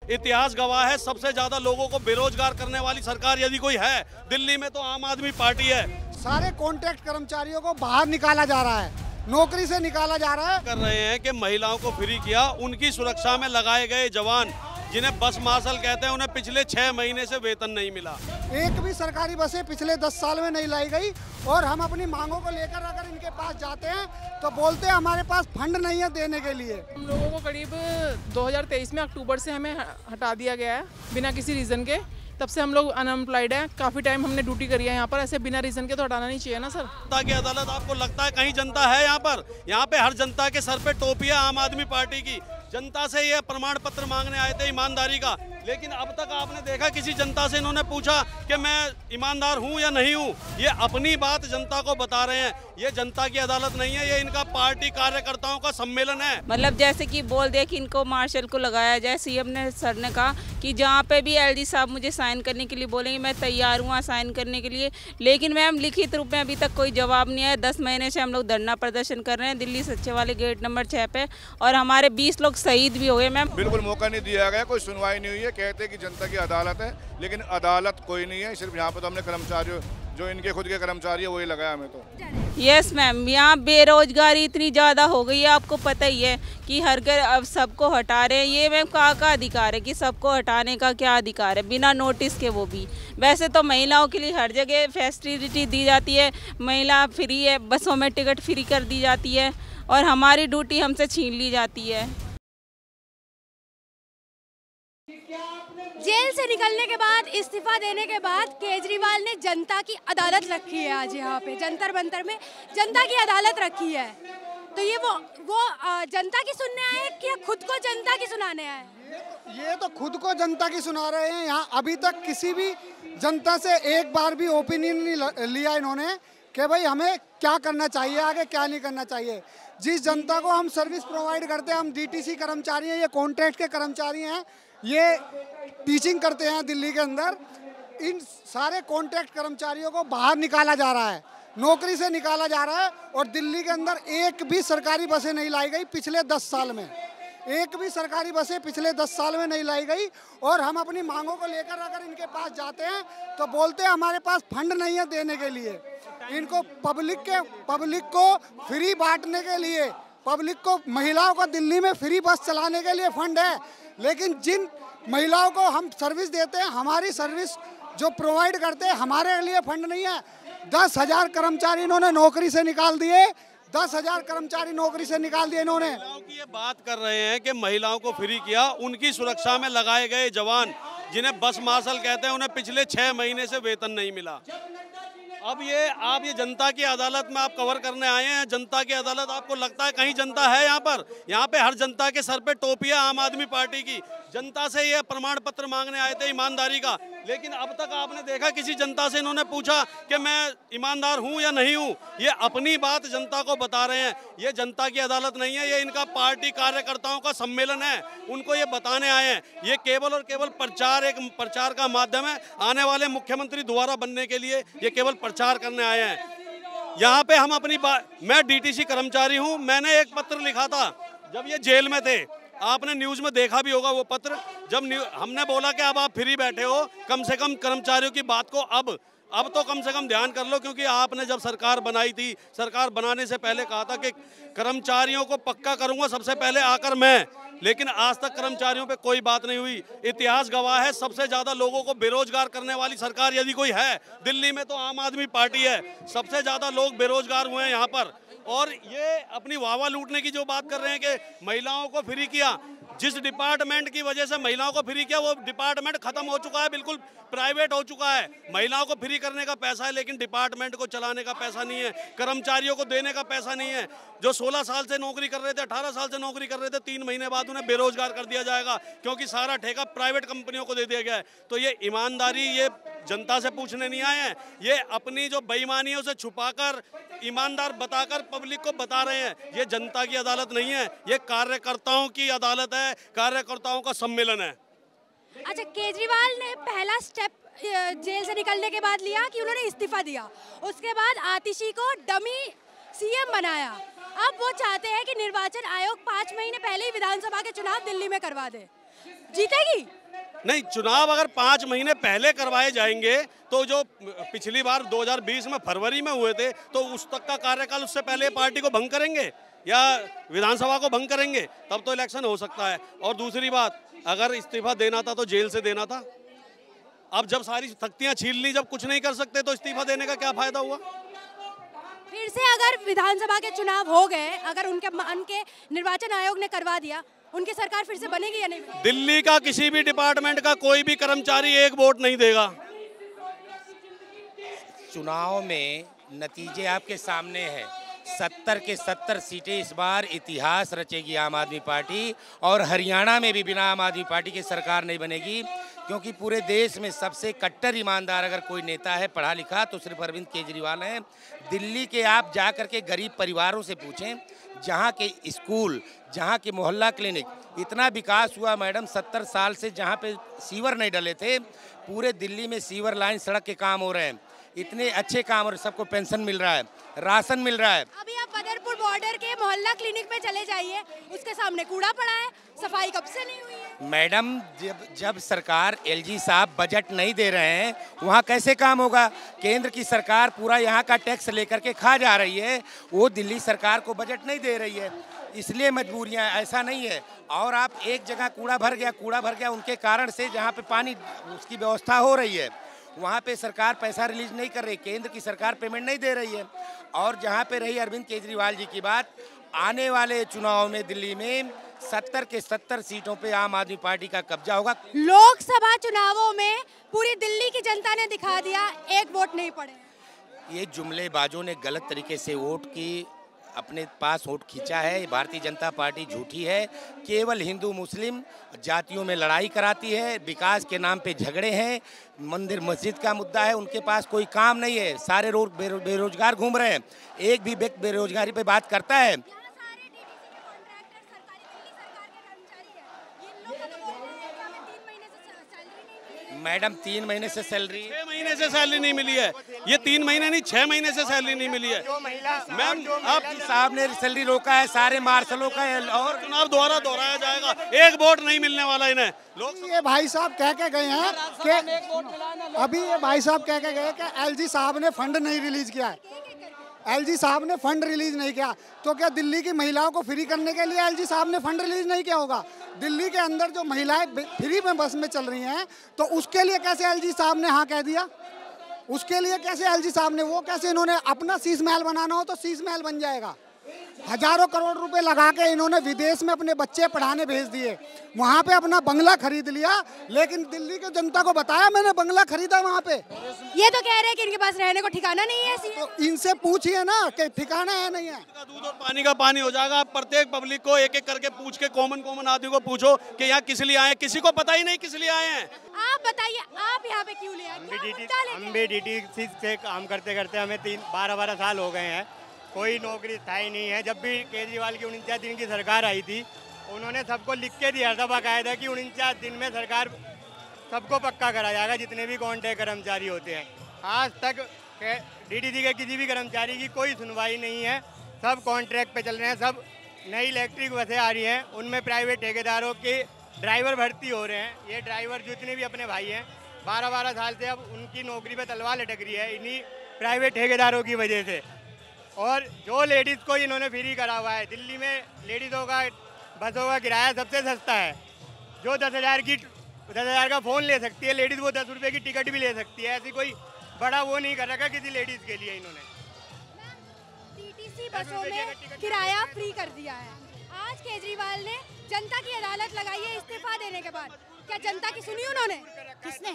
इतिहास गवाह है, सबसे ज्यादा लोगों को बेरोजगार करने वाली सरकार यदि कोई है दिल्ली में तो आम आदमी पार्टी है। सारे कॉन्ट्रैक्ट कर्मचारियों को बाहर निकाला जा रहा है, नौकरी से निकाला जा रहा है। कर रहे हैं कि महिलाओं को फ्री किया, उनकी सुरक्षा में लगाए गए जवान जिन्हें बस मार्शल कहते हैं उन्हें पिछले 6 महीने से वेतन नहीं मिला। एक भी सरकारी बसें पिछले 10 साल में नहीं लाई गई और हम अपनी मांगों को लेकर अगर इनके पास जाते हैं तो बोलते हैं हमारे पास फंड नहीं है देने के लिए। हम लोगों को करीब 2023 में अक्टूबर से हमें हटा दिया गया है बिना किसी रीज़न के। तब से हम लोग अनएम्प्लॉयड हैं। काफ़ी टाइम हमने ड्यूटी करी है यहाँ पर, ऐसे बिना रीज़न के तो हटाना नहीं चाहिए ना सर। जनता की अदालत आपको लगता है कहीं जनता है यहाँ पर? यहाँ पे हर जनता के सर पे टोपी है आम आदमी पार्टी की। जनता से ये प्रमाण पत्र मांगने आए थे ईमानदारी का, लेकिन अब तक आपने देखा किसी जनता से इन्होंने पूछा कि मैं ईमानदार हूँ या नहीं हूँ? ये अपनी बात जनता को बता रहे हैं। ये जनता की अदालत नहीं है, ये इनका पार्टी कार्यकर्ताओं का सम्मेलन है। मतलब जैसे कि बोल दिया कि इनको मार्शल को लगाया जाए। सीएम ने सर ने कहा कि जहाँ पे भी एलजी साहब मुझे साइन करने के लिए बोलेंगे मैं तैयार हूँ साइन करने के लिए, लेकिन मैम लिखित रूप में अभी तक कोई जवाब नहीं आया। 10 महीने से हम लोग धरना प्रदर्शन कर रहे हैं दिल्ली सचिवालय गेट नंबर 6 पे, और हमारे 20 लोग शहीद भी हुए मैम। बिल्कुल मौका नहीं दिया गया, कोई सुनवाई नहीं हुई है। कहते हैं कि जनता की अदालत है, लेकिन अदालत कोई नहीं है। सिर्फ यहाँ पर तो हमने कर्मचारियों जो इनके खुद के कर्मचारी है वही लगाया हमें तो। यस मैम, यहाँ बेरोजगारी इतनी ज़्यादा हो गई है, आपको पता ही है कि हर घर अब सबको हटा रहे हैं। ये मैम का अधिकार है कि सबको हटाने का क्या अधिकार है बिना नोटिस के? वो भी वैसे तो महिलाओं के लिए हर जगह फैसिलिटी दी जाती है, महिला फ्री है, बसों में टिकट फ्री कर दी जाती है और हमारी ड्यूटी हमसे छीन ली जाती है। जेल से निकलने के बाद, इस्तीफा देने के बाद केजरीवाल ने जनता की अदालत रखी है। आज यहाँ पे जंतर मंतर में जनता की अदालत रखी है। तो ये वो जनता की सुनने आए हैं कि खुद को जनता की सुनाने आए हैं? ये तो खुद को जनता की सुना रहे हैं। यहाँ अभी तक किसी भी जनता से एक बार भी ओपिनियन नहीं लिया इन्होंने कि भाई हमें क्या करना चाहिए, आगे क्या नहीं करना चाहिए। जिस जनता को हम सर्विस प्रोवाइड करते हैं, हम डीटीसी कर्मचारी हैं, ये कॉन्ट्रैक्ट के कर्मचारी हैं, ये टीचिंग करते हैं दिल्ली के अंदर। इन सारे कॉन्ट्रैक्ट कर्मचारियों को बाहर निकाला जा रहा है, नौकरी से निकाला जा रहा है। और दिल्ली के अंदर एक भी सरकारी बसें नहीं लाई गई पिछले 10 साल में। एक भी सरकारी बसें पिछले 10 साल में नहीं लाई गई और हम अपनी मांगों को लेकर अगर इनके पास जाते हैं तो बोलते हैं हमारे पास फंड नहीं है देने के लिए। इनको पब्लिक को फ्री बांटने के लिए, पब्लिक को, महिलाओं को दिल्ली में फ्री बस चलाने के लिए फंड है, लेकिन जिन महिलाओं को हम सर्विस देते हैं, हमारी सर्विस जो प्रोवाइड करते हैं, हमारे लिए फंड नहीं है। 10,000 कर्मचारी इन्होंने नौकरी से निकाल दिए, 10,000 कर्मचारी नौकरी से निकाल दिए इन्होंने। महिलाओं की ये बात कर रहे हैं कि महिलाओं को फ्री किया, उनकी सुरक्षा में लगाए गए जवान जिन्हें बस मार्शल कहते हैं उन्हें पिछले 6 महीने से वेतन नहीं मिला। अब आप ये जनता की अदालत में आप कवर करने आए हैं। जनता की अदालत आपको लगता है कहीं जनता है यहाँ पर? यहाँ पे हर जनता के सर पे टोपी है आम आदमी पार्टी की। जनता से ये प्रमाण पत्र मांगने आए थे ईमानदारी का, लेकिन अब तक आपने देखा किसी जनता से इन्होंने पूछा कि मैं ईमानदार हूँ या नहीं हूँ? ये अपनी बात जनता को बता रहे हैं। ये जनता की अदालत नहीं है, ये इनका पार्टी कार्यकर्ताओं का सम्मेलन है। उनको ये बताने आए हैं। ये केवल और केवल प्रचार का माध्यम है। आने वाले मुख्यमंत्री दोबारा बनने के लिए ये केवल प्रचार करने आए हैं। यहाँ पे हम अपनी मैं डीटीसी कर्मचारी हूँ। मैंने एक पत्र लिखा था जब ये जेल में थे, आपने न्यूज़ में देखा भी होगा वो पत्र। जब हमने बोला कि अब आप फ्री बैठे हो, कम से कम कर्मचारियों की बात को अब तो कम से कम ध्यान कर लो, क्योंकि आपने जब सरकार बनाई थी, सरकार बनाने से पहले कहा था कि कर्मचारियों को पक्का करूंगा सबसे पहले आकर मैं, लेकिन आज तक कर्मचारियों पे कोई बात नहीं हुई। इतिहास गवाह है, सबसे ज्यादा लोगों को बेरोजगार करने वाली सरकार यदि कोई है दिल्ली में तो आम आदमी पार्टी है। सबसे ज्यादा लोग बेरोजगार हुए हैं यहाँ पर। और ये अपनी वाहवा लूटने की जो बात कर रहे हैं कि महिलाओं को फ्री किया, जिस डिपार्टमेंट की वजह से महिलाओं को फ्री किया वो डिपार्टमेंट खत्म हो चुका है, बिल्कुल प्राइवेट हो चुका है। महिलाओं को फ्री करने का पैसा है, लेकिन डिपार्टमेंट को चलाने का पैसा नहीं है, कर्मचारियों को देने का पैसा नहीं है। जो 16 साल से नौकरी कर रहे थे, 18 साल से नौकरी कर रहे थे, 3 महीने बाद उन्हें बेरोजगार कर दिया जाएगा, क्योंकि सारा ठेका प्राइवेट कंपनियों को दे दिया गया है। तो ये ईमानदारी ये जनता से पूछने नहीं आए हैं, ये अपनी जो बेईमानियों से छुपाकर ईमानदार बताकर पब्लिक को बता रहे हैं। ये जनता की अदालत नहीं है, ये कार्यकर्ताओं की अदालत है, कार्यकर्ताओं का सम्मेलन है। अच्छा, केजरीवाल ने पहला स्टेप जेल से निकलने के बाद लिया कि उन्होंने इस्तीफा दिया। उसके बाद आतिशी को डमी सीएम बनाया। अब वो चाहते हैं कि निर्वाचन आयोग 5 महीने पहले ही विधानसभा के चुनाव दिल्ली में करवा दे। जीतेगी? नहीं, चुनाव अगर 5 महीने पहले करवाए जाएंगे तो जो पिछली बार 2020 में फरवरी में हुए थे, तो उस तक का कार्यकाल, उससे पहले पार्टी को भंग करेंगे या विधानसभा को भंग करेंगे, तब तो इलेक्शन हो सकता है। और दूसरी बात, अगर इस्तीफा देना था तो जेल से देना था। अब जब सारी तख्तियां छीन ली, जब कुछ नहीं कर सकते, तो इस्तीफा देने का क्या फायदा हुआ? फिर से अगर विधानसभा के चुनाव हो गए, अगर उनके मान के निर्वाचन आयोग ने करवा दिया, उनकी सरकार फिर से बनेगी या नहीं? दिल्ली का किसी भी डिपार्टमेंट का कोई भी कर्मचारी एक वोट नहीं देगा। चुनाव में नतीजे आपके सामने हैं। 70 के 70 सीटें इस बार इतिहास रचेगी आम आदमी पार्टी, और हरियाणा में भी बिना आम आदमी पार्टी की सरकार नहीं बनेगी, क्योंकि पूरे देश में सबसे कट्टर ईमानदार अगर कोई नेता है पढ़ा लिखा तो सिर्फ अरविंद केजरीवाल हैं। दिल्ली के आप जा कर के गरीब परिवारों से पूछें, जहाँ के स्कूल, जहाँ के मोहल्ला क्लिनिक, इतना विकास हुआ मैडम 70 साल से, जहाँ पे सीवर नहीं डले थे, पूरे दिल्ली में सीवर लाइन सड़क के काम हो रहे हैं, इतने अच्छे काम, और सबको पेंशन मिल रहा है, राशन मिल रहा है। अभी आप बदरपुर बॉर्डर के मोहल्ला क्लिनिक में चले जाइए, उसके सामने कूड़ा पड़ा है, सफाई कब से नहीं हुई है? मैडम, जब सरकार एलजी साहब बजट नहीं दे रहे हैं, वहाँ कैसे काम होगा? केंद्र की सरकार पूरा यहाँ का टैक्स लेकर के खा जा रही है, वो दिल्ली सरकार को बजट नहीं दे रही है, इसलिए मजबूरियाँ, ऐसा नहीं है। और आप एक जगह कूड़ा भर गया उनके कारण से, जहाँ पे पानी उसकी व्यवस्था हो रही है, वहाँ पे सरकार पैसा रिलीज नहीं कर रही, केंद्र की सरकार पेमेंट नहीं दे रही है। और जहाँ पे रही अरविंद केजरीवाल जी की बात, आने वाले चुनाव में दिल्ली में 70 के 70 सीटों पे आम आदमी पार्टी का कब्जा होगा। लोकसभा चुनावों में पूरी दिल्ली की जनता ने दिखा दिया, एक वोट नहीं पड़े। ये जुमलेबाजों ने गलत तरीके से वोट की अपने पास वोट खींचा है। भारतीय जनता पार्टी झूठी है, केवल हिंदू मुस्लिम जातियों में लड़ाई कराती है, विकास के नाम पे झगड़े हैं, मंदिर मस्जिद का मुद्दा है, उनके पास कोई काम नहीं है, सारे लोग बेरोजगार घूम रहे हैं, एक भी व्यक्ति बेरोजगारी पे बात करता है? मैडम 3 महीने से सैलरी, 6 महीने से सैलरी नहीं मिली है। ये 3 महीने नहीं, 6 महीने से सैलरी नहीं मिली है। मैम, आप साहब ने सैलरी रोका है, सारे मार्शलों का है, और चुनाव दोबारा दोहराया जाएगा, एक वोट नहीं मिलने वाला इन्हें। लोग ये भाई साहब कह के गए हैं कि अभी ये भाई साहब कह के गए कि एलजी साहब ने फंड नहीं रिलीज किया है। एलजी साहब ने फंड रिलीज नहीं किया, तो क्या दिल्ली की महिलाओं को फ्री करने के लिए एलजी साहब ने फंड रिलीज नहीं किया होगा? दिल्ली के अंदर जो महिलाएं फ्री में बस में चल रही हैं, तो उसके लिए कैसे एलजी साहब ने हाँ कह दिया? उसके लिए कैसे एलजी साहब ने, वो कैसे, इन्होंने अपना शीश महल बनाना हो तो शीश महल बन जाएगा। हजारों करोड़ रुपए लगा के इन्होंने विदेश में अपने बच्चे पढ़ाने भेज दिए, वहाँ पे अपना बंगला खरीद लिया, लेकिन दिल्ली की जनता को बताया मैंने बंगला खरीदा वहाँ पे। ये तो कह रहे हैं कि इनके पास रहने को ठिकाना नहीं है। तो इनसे पूछिए ना कि ठिकाना है नहीं है। दूध और पानी का पानी हो जाएगा। आप प्रत्येक पब्लिक को एक एक करके पूछ के, कॉमन आदमी को पूछो कि यहाँ किस लिए आए, किसी को पता ही नहीं किस लिए आए हैं। आप बताइए, आप यहाँ पे क्यों ले आए? हम भी डीटीसी से काम करते करते हमें 12 साल हो गए हैं, कोई नौकरी स्थायी नहीं है। जब भी केजरीवाल की 49 दिन की सरकार आई थी, उन्होंने सबको लिख के दिया था बाकायदा कि 49 दिन में सरकार सबको पक्का करा जाएगा, जितने भी कॉन्ट्रैक्ट कर्मचारी होते हैं। आज तक डीटीसी के किसी भी कर्मचारी की कोई सुनवाई नहीं है, सब कॉन्ट्रैक्ट पे चल रहे हैं। सब नई इलेक्ट्रिक बसें आ रही हैं, उनमें प्राइवेट ठेकेदारों के ड्राइवर भर्ती हो रहे हैं। ये ड्राइवर जितने भी अपने भाई हैं 12 साल से, अब उनकी नौकरी पे तलवार लटक रही है इन्हीं प्राइवेट ठेकेदारों की वजह से। और जो लेडीज़ को इन्होंने फ्री करा हुआ है, दिल्ली में लेडीज़ों का बसों का किराया सबसे सस्ता है। जो 10,000 का फ़ोन ले सकती है लेडीज़, वो 10 रुपये की टिकट भी ले सकती है। ऐसी कोई बड़ा वो नहीं कर रखा किसी लेडीज़ के लिए इन्होंने। टीटीसी बसों में किराया फ्री कर दिया है। आज केजरीवाल ने जनता की अदालत लगाई है इस्तीफा देने के बाद। क्या जनता की सुनी उन्होंने? किसने?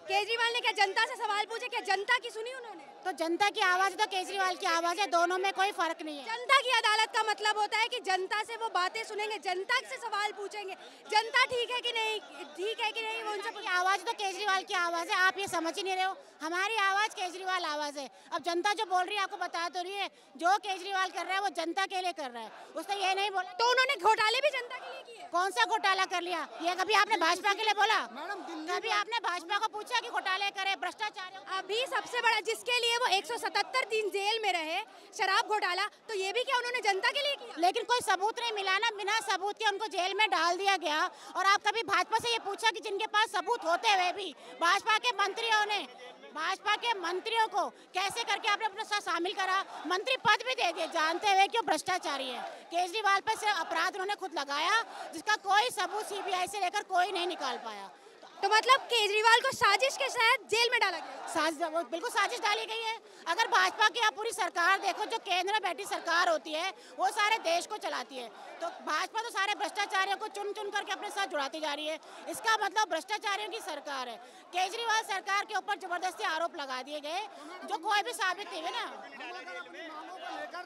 केजरीवाल ने क्या जनता से सवाल पूछे? क्या जनता की सुनी उन्होंने? तो जनता की आवाज़ तो केजरीवाल की आवाज़ है, दोनों में कोई फर्क नहीं है। जनता की अदालत का मतलब होता है कि जनता से वो बातें सुनेंगे, जनता से सवाल पूछेंगे, जनता ठीक है कि नहीं, वो उनसे आवाज़ तो केजरीवाल की आवाज़ है, आप ये समझ ही नहीं रहे हो। हमारी आवाज़ केजरीवाल आवाज़ है। अब जनता जो बोल रही है आपको बता तो रही है, जो केजरीवाल कर रहा है वो जनता के लिए कर रहा है, उसने ये नहीं बोला। तो उन्होंने घोटाले भी जनता के लिए किए। कौन सा घोटाला कर लिया? ये कभी आपने भाजपा के लिए बोला? मैडम कभी आपने भाजपा को पूछा कि घोटाले करे, भ्रष्टाचार? अभी सबसे बड़ा जिसके लिए वो 177 दिन जेल में रहे, शराब घोटाला, तो ये भी क्या उन्होंने जनता के लिए किया? लेकिन कोई सबूत नहीं मिला ना, बिना सबूत के उनको जेल में डाल दिया गया। और आप कभी भाजपा से ये पूछा कि जिनके पास सबूत होते हुए भी भाजपा के मंत्रियों को कैसे करके आपने अपने साथ शामिल करा, मंत्री पद भी दे दिए, जानते हुए कि वो भ्रष्टाचारी है। केजरीवाल पर से अपराध उन्होंने खुद लगाया, जिसका कोई सबूत सीबीआई से लेकर कोई नहीं निकाल पाया। तो मतलब केजरीवाल को साजिश के तहत जेल में डाला गया? बिल्कुल साजिश डाली गई है। अगर भाजपा की आप पूरी सरकार देखो, जो केंद्र में बैठी सरकार होती है वो सारे देश को चलाती है, तो भाजपा तो सारे भ्रष्टाचारियों को चुन चुन करके अपने साथ जुड़ाती जा रही है। इसका मतलब भ्रष्टाचारियों की सरकार है। केजरीवाल सरकार के ऊपर जबरदस्ती आरोप लगा दिए गए, जो कोई भी साबित नहीं है ना।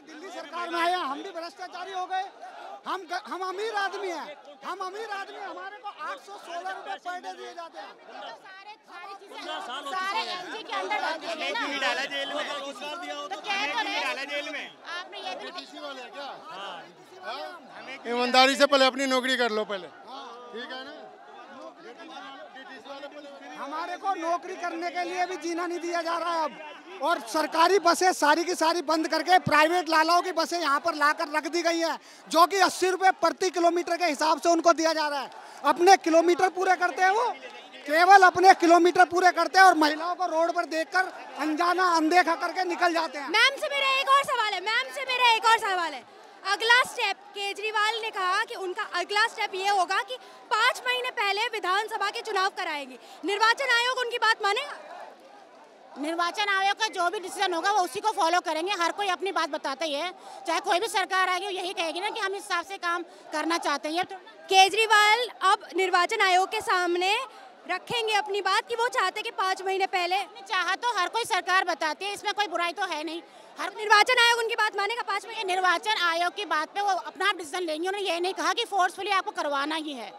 दिल्ली सरकार में आए, हम भी भ्रष्टाचारी हो गए। हम अमीर आदमी हैं, हमारे को 816 रुपए पर डे दिए जाते हैं। सारे एलजी के अंदर डाल दिए गए ना, डाला जेल में, तो क्या डाला जेल में? आपने ये भी ईमानदारी से पहले अपनी नौकरी कर लो पहले, ठीक है ना। हमारे को नौकरी करने के लिए भी जीना नहीं दिया जा रहा है अब, और सरकारी बसें सारी की सारी बंद करके प्राइवेट लालाओं की बसें यहाँ पर लाकर रख दी गई हैं, जो कि 80 रुपए प्रति किलोमीटर के हिसाब से उनको दिया जा रहा है। अपने किलोमीटर पूरे करते हैं, वो केवल अपने किलोमीटर पूरे करते हैं और महिलाओं को रोड पर देखकर अनजाना अनदेखा करके निकल जाते हैं। मैम से मेरा एक और सवाल है, अगला स्टेप, केजरीवाल ने कहा कि उनका अगला स्टेप ये होगा कि 5 महीने पहले विधानसभा के चुनाव कराएंगे। निर्वाचन आयोग उनकी बात मानेगा? निर्वाचन आयोग का जो भी डिसीजन होगा वो उसी को फॉलो करेंगे। हर कोई अपनी बात बताता ही है, चाहे कोई भी सरकार आएगी यही कहेगी ना कि हम इस हिसाब से काम करना चाहते हैं। केजरीवाल अब निर्वाचन आयोग के सामने रखेंगे अपनी बात कि वो चाहते कि 5 महीने पहले। चाहा तो हर कोई सरकार बताती है, इसमें कोई बुराई तो है नहीं। हर निर्वाचन आयोग उनकी बात मानेगा? 5 महीने निर्वाचन आयोग की बात पे वो अपना डिसीजन लेंगे। उन्होंने ये नहीं कहा कि फोर्सफुली आपको करवाना ही है।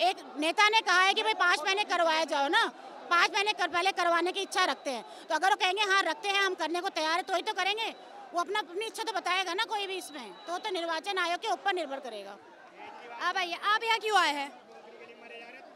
एक नेता ने कहा है कि भाई 5 महीने करवाया जाओ ना, 5 महीने पहले करवाने की इच्छा रखते हैं, तो अगर वो कहेंगे हाँ रखते हैं, हम करने को तैयार है, तो ही तो करेंगे। वो अपनी इच्छा तो बताएगा ना कोई भी इसमें, तो निर्वाचन आयोग के ऊपर निर्भर करेगा। आप आइए, आप यहाँ क्यों आए हैं?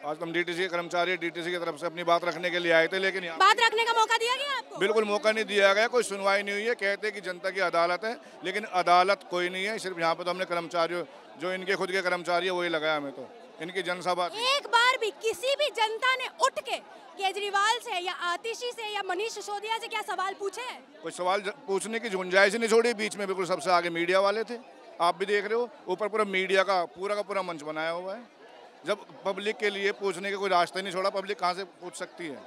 आज हम डीटीसी के कर्मचारी डीटीसी की तरफ से अपनी बात रखने के लिए आए थे, लेकिन बात रखने का मौका दिया गया आपको? बिल्कुल मौका नहीं दिया गया, कोई सुनवाई नहीं हुई है। कहते हैं कि जनता की अदालत है, लेकिन अदालत कोई नहीं है। सिर्फ यहाँ पे तो हमने कर्मचारियों, जो इनके खुद के कर्मचारी है वही लगाया हमें, तो इनकी जनसभा। एक बार भी किसी भी जनता ने उठ के केजरीवाल से या आतिशी से या मनीष सिसोदिया से क्या सवाल पूछे? कोई सवाल पूछने की गुंजाइश नहीं छोड़ी। बीच में बिल्कुल सबसे आगे मीडिया वाले थे, आप भी देख रहे हो, ऊपर पूरा मीडिया का पूरा मंच बनाया हुआ है। जब पब्लिक के लिए पूछने के कोई रास्ता नहीं छोड़ा, पब्लिक कहाँ से पूछ सकती है?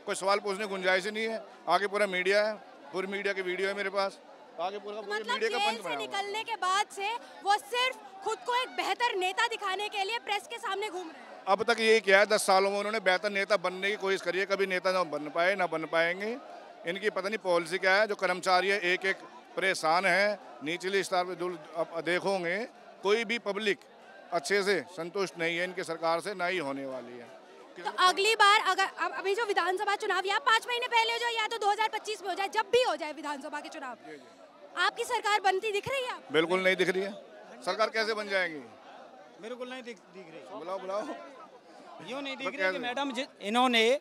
कोई सवाल पूछने की गुंजाइश ही नहीं है। आगे पूरा मीडिया है, पूरी मीडिया की वीडियो है मेरे पास, आगे पूरा मीडिया का पंच बनाया। निकलने के बाद से वो सिर्फ खुद को एक बेहतर नेता दिखाने के लिए प्रेस के सामने घूम रहे हैं। अब तक यही किया है, 10 सालों में उन्होंने बेहतर नेता बनने की कोशिश करी है, कभी नेता ना बन पाए ना बन पाएंगे। इनकी पता नहीं पॉलिसी क्या है। जो कर्मचारी है एक एक परेशान है, निचले स्तर पर देखोगे कोई भी पब्लिक अच्छे से संतुष्ट नहीं है इनकी सरकार से, ना ही होने वाली है। तो अगली बार अगर अभी जो विधानसभा चुनाव या 5 महीने पहले हो जाए या तो 2025 में हो जाए, जब भी हो जाए विधानसभा के चुनाव, आपकी सरकार बनती दिख रही है? बिल्कुल नहीं दिख रही है। सरकार कैसे बन जाएगी? बिल्कुल नहीं दिख रही। बुलाओ। यूँ नहीं दिख रही कि मैडम इन्होंने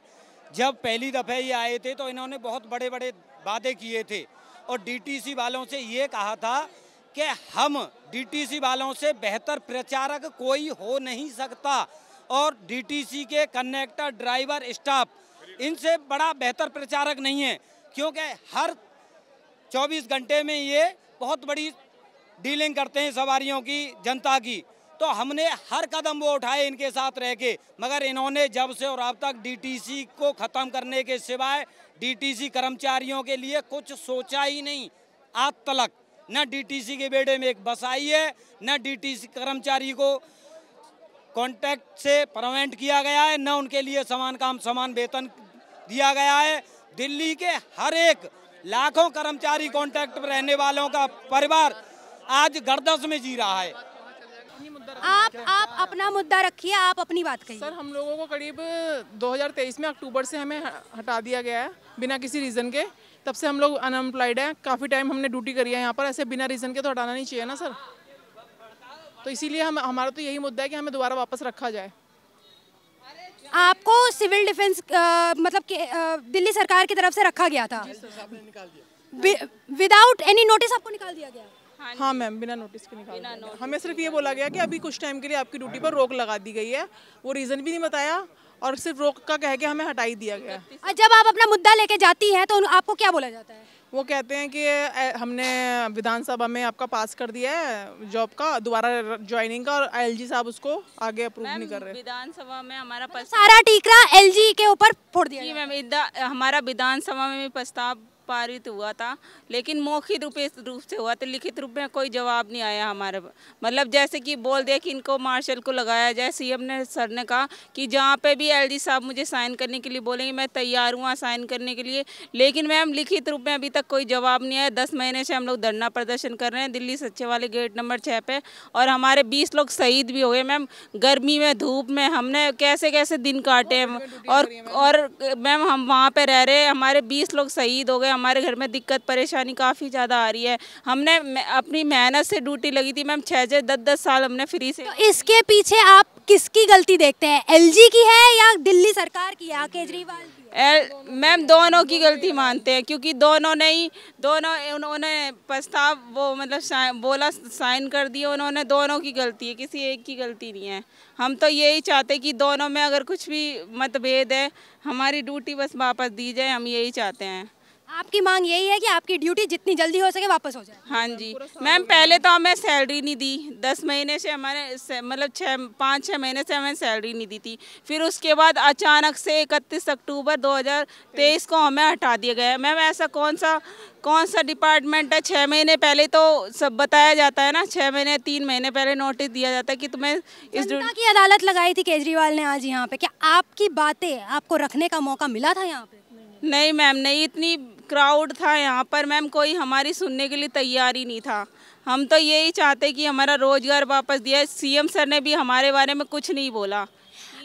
जब पहली दफे ये आए थे तो इन्होंने बहुत बड़े बड़े वादे किए थे और डीटीसी वालों से ये कहा था कि हम डीटीसी वालों से बेहतर प्रचारक कोई हो नहीं सकता और डीटीसी के कंडक्टर ड्राइवर स्टाफ इनसे बड़ा बेहतर प्रचारक नहीं है, क्योंकि हर 24 घंटे में ये बहुत बड़ी डीलिंग करते हैं सवारियों की, जनता की। तो हमने हर कदम वो उठाए इनके साथ रह के, मगर इन्होंने जब से और अब तक डीटीसी को ख़त्म करने के सिवाय डीटीसी कर्मचारियों के लिए कुछ सोचा ही नहीं आज तक। न डीटीसी के बेड़े में एक बस आई है, न डीटीसी कर्मचारी को कॉन्ट्रैक्ट से परमानेंट किया गया है, न उनके लिए समान काम समान वेतन दिया गया है। दिल्ली के हर एक लाखों कर्मचारी कॉन्ट्रैक्ट पर रहने वालों का परिवार आज गर्दश में जी रहा है। आप अपना मुद्दा रखिए, आप अपनी बात कहिए। सर, हम लोगों को करीब 2023 में अक्टूबर से हमें हटा दिया गया है बिना किसी रीज़न के। तब से हम लोग अनएम्प्लॉयड हैं, काफ़ी टाइम हमने ड्यूटी करी है यहाँ पर। ऐसे बिना रीज़न के तो हटाना नहीं चाहिए ना सर। तो इसीलिए हमारा तो यही मुद्दा है कि हमें दोबारा वापस रखा जाए। आपको सिविल डिफेंस मतलब दिल्ली सरकार की तरफ से रखा गया था, विदाउट एनी नोटिस आपको निकाल दिया गया? हाँ मैम, बिना नोटिस के निकाल दिया गया। हमें सिर्फ ये बोला गया कि अभी कुछ टाइम के लिए आपकी ड्यूटी पर रोक लगा दी गई है, वो रीज़न भी नहीं बताया और सिर्फ रोक का कह के हमें हटाई दिया गया। जब आप अपना मुद्दा लेके जाती हैं तो आपको क्या बोला जाता है? वो कहते हैं कि हमने विधानसभा में आपका पास कर दिया है जॉब का, दोबारा ज्वाइनिंग का, और एलजी साहब उसको आगे अप्रूव नहीं कर रहे। विधानसभा में हमारा सारा टीकरा एलजी के ऊपर फोड़ दिया। जी मैम, हमारा विधानसभा में भी प्रस्ताव पारित हुआ था, लेकिन मौखिक रूप से हुआ था, लिखित रूप में कोई जवाब नहीं आया हमारे। मतलब जैसे कि बोल दिया कि इनको मार्शल को लगाया जाए। सीएम ने सर ने कहा कि जहाँ पे भी एलजी साहब मुझे साइन करने के लिए बोलेंगे मैं तैयार हूँ साइन करने के लिए, लेकिन मैम लिखित रूप में अभी तक कोई जवाब नहीं आया। 10 महीने से हम लोग धरना प्रदर्शन कर रहे हैं दिल्ली सचिवालय गेट नंबर 6 पे, और हमारे 20 लोग शहीद भी हो गए मैम। गर्मी में धूप में हमने कैसे कैसे दिन काटे हैं, और मैम हम वहाँ पे रह रहे हैं, हमारे 20 लोग शहीद हो गए, हमारे घर में दिक्कत परेशानी काफ़ी ज़्यादा आ रही है। हमने अपनी मेहनत से ड्यूटी लगी थी मैम, 6-6 10-10 साल हमने फ्री से। तो इसके पीछे आप किसकी गलती देखते हैं, एलजी की है या दिल्ली सरकार की या केजरीवाल की? मैम दोनों की गलती मानते हैं, क्योंकि उन्होंने प्रस्ताव वो मतलब बोला साइन कर दिए उन्होंने, दोनों की गलती है, किसी एक की गलती नहीं है। हम तो यही चाहते कि दोनों में अगर कुछ भी मतभेद है, हमारी ड्यूटी बस वापस दी जाए, हम यही चाहते हैं। आपकी मांग यही है कि आपकी ड्यूटी जितनी जल्दी हो सके वापस हो जाए? हाँ जी मैम, पहले तो हमें सैलरी नहीं दी, 10 महीने से हमारे मतलब 5-6 महीने से हमें सैलरी नहीं दी थी। फिर उसके बाद अचानक से 31 अक्टूबर 2023 को हमें हटा दिया गया। मैम ऐसा कौन सा डिपार्टमेंट है, 6 महीने पहले तो सब बताया जाता है ना, 6 महीने 3 महीने पहले नोटिस दिया जाता है कि तुम्हें इस जनता की अदालत लगाई थी केजरीवाल ने आज यहाँ पे, क्या आपकी बातें आपको रखने का मौका मिला था यहाँ पे? नहीं मैम नहीं, इतनी क्राउड था यहाँ पर मैम, कोई हमारी सुनने के लिए तैयार ही नहीं था। हम तो यही चाहते कि हमारा रोजगार वापस दिया। सीएम सर ने भी हमारे बारे में कुछ नहीं बोला।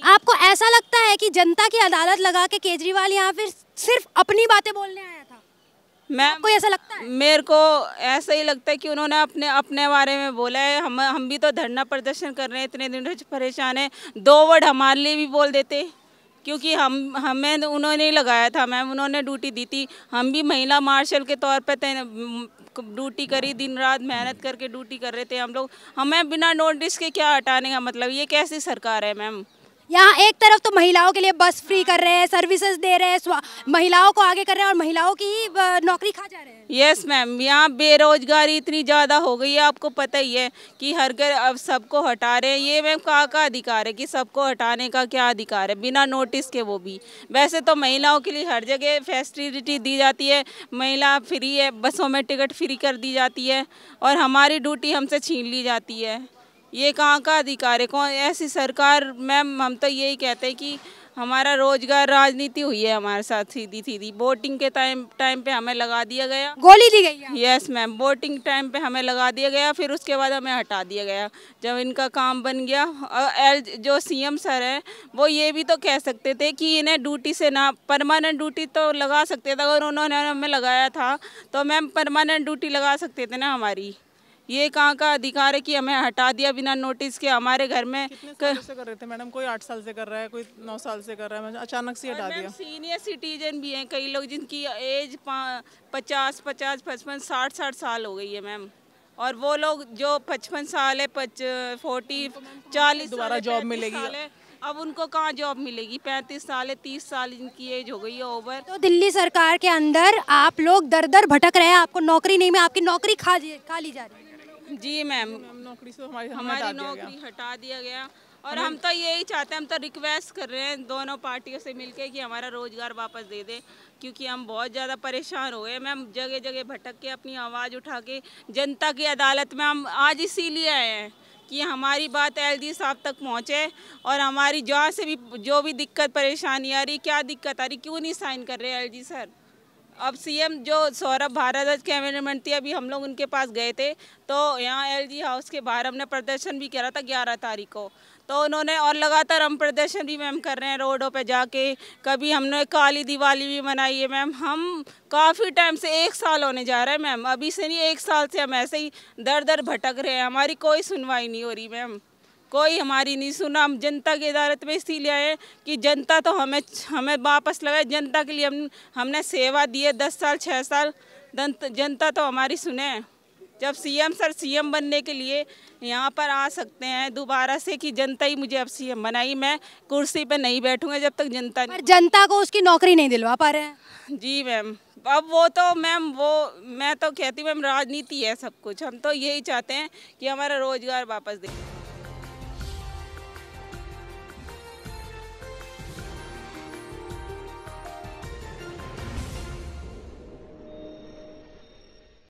आपको ऐसा लगता है कि जनता की अदालत लगा के केजरीवाल यहाँ फिर सिर्फ अपनी बातें बोलने आया था? मैम को ऐसा लगता है? मेरे को ऐसा ही लगता है कि उन्होंने अपने बारे में बोला है। हम भी तो धरना प्रदर्शन कर रहे हैं, इतने दिनों से परेशान है। 2 वर्ड हमारे लिए भी बोल देते, क्योंकि हमें उन्होंने लगाया था मैम, उन्होंने ड्यूटी दी थी। हम भी महिला मार्शल के तौर पे ड्यूटी करी, दिन रात मेहनत करके ड्यूटी कर रहे थे हम लोग। हमें बिना नोटिस के क्या हटाने का मतलब, ये कैसी सरकार है मैम? यहाँ एक तरफ तो महिलाओं के लिए बस फ्री कर रहे हैं, सर्विसेज दे रहे हैं, महिलाओं को आगे कर रहे हैं, और महिलाओं की ही नौकरी खा जा रहे हैं। यस मैम, यहाँ बेरोजगारी इतनी ज़्यादा हो गई है, आपको पता ही है कि हर घर अब सबको हटा रहे हैं। ये मैम का अधिकार है कि सबको हटाने का क्या अधिकार है, बिना नोटिस के वो भी। वैसे तो महिलाओं के लिए हर जगह फैसिलिटी दी जाती है, महिला फ्री है, बसों में टिकट फ्री कर दी जाती है, और हमारी ड्यूटी हमसे छीन ली जाती है। ये कहाँ का अधिकार है? कौन ऐसी सरकार? मैम हम तो यही कहते हैं कि हमारा रोजगार राजनीति हुई है हमारे साथ सीधी। वोटिंग के टाइम पे हमें लगा दिया गया, गोली दी गई है। यस मैम, वोटिंग टाइम पे हमें लगा दिया गया, फिर उसके बाद हमें हटा दिया गया जब इनका काम बन गया। जो सीएम सर है वो ये भी तो कह सकते थे कि इन्हें ड्यूटी से ना, परमानेंट ड्यूटी तो लगा सकते थे। अगर उन्होंने हमें लगाया था तो मैम परमानेंट ड्यूटी लगा सकते थे ना हमारी। ये कहाँ का अधिकार है कि हमें हटा दिया बिना नोटिस के? हमारे घर में कितने साल से कर रहे थे मैडम? कोई 8 साल से कर रहा है, कोई 9 साल से कर रहा है, अचानक से हटा दिया। सीनियर सिटीजन भी हैं कई लोग जिनकी एज 50, 55, 60 साल हो गई है मैम, और वो लोग जो 55 साल है, 40, 40 दोबारा जॉब मिलेगी। अब उनको कहाँ जॉब मिलेगी? 35 साल है, 30 साल इनकी एज हो गई है ओवर। तो दिल्ली सरकार के अंदर आप लोग दर भटक रहे हैं, आपको नौकरी नहीं मिली, आपकी नौकरी खा ली जा रही है। जी मैम, नौकरी से हमारी नौकरी हटा दिया गया, और हम तो यही चाहते हैं, हम तो रिक्वेस्ट कर रहे हैं दोनों पार्टियों से मिलके कि हमारा रोजगार वापस दे दे, क्योंकि हम बहुत ज़्यादा परेशान हो गए मैम। जगह जगह भटक के अपनी आवाज़ उठा के जनता की अदालत में हम आज इसीलिए आए हैं कि हमारी बात एलजी साहब तक पहुँचे, और हमारी जहाँ से भी जो भी दिक्कत परेशानी आ रही, क्या दिक्कत आ रही, क्यों नहीं साइन कर रहे एलजी सर? अब सीएम जो सौरभ भारद्वाज कैबिनेट मंत्री, अभी हम लोग उनके पास गए थे, तो यहाँ एलजी हाउस के बाहर हमने प्रदर्शन भी करा था 11 तारीख को। तो उन्होंने, और लगातार हम प्रदर्शन भी मैम कर रहे हैं रोडों पे जाके। कभी हमने काली दिवाली भी मनाई है मैम। हम काफ़ी टाइम से 1 साल होने जा रहा है मैम, अभी से नहीं 1 साल से हम ऐसे ही दर भटक रहे हैं, हमारी कोई सुनवाई नहीं हो रही मैम। कोई हमारी नहीं सुना। हम जनता की अदालत में इसीलिए आए कि जनता तो हमें वापस लगाए। जनता के लिए हमने सेवा दी है 10 साल 6 साल, जनता तो हमारी सुने। जब सीएम सर सीएम बनने के लिए यहाँ पर आ सकते हैं दोबारा से कि जनता ही मुझे अब सीएम बनाई, मैं कुर्सी पे नहीं बैठूंगा जब तक जनता पर जनता को उसकी नौकरी नहीं दिलवा पा रहे हैं। जी मैम, अब वो तो मैम वो मैं तो कहती हूँ मैम राजनीति है सब कुछ। हम तो यही चाहते हैं कि हमारा रोजगार वापस दें।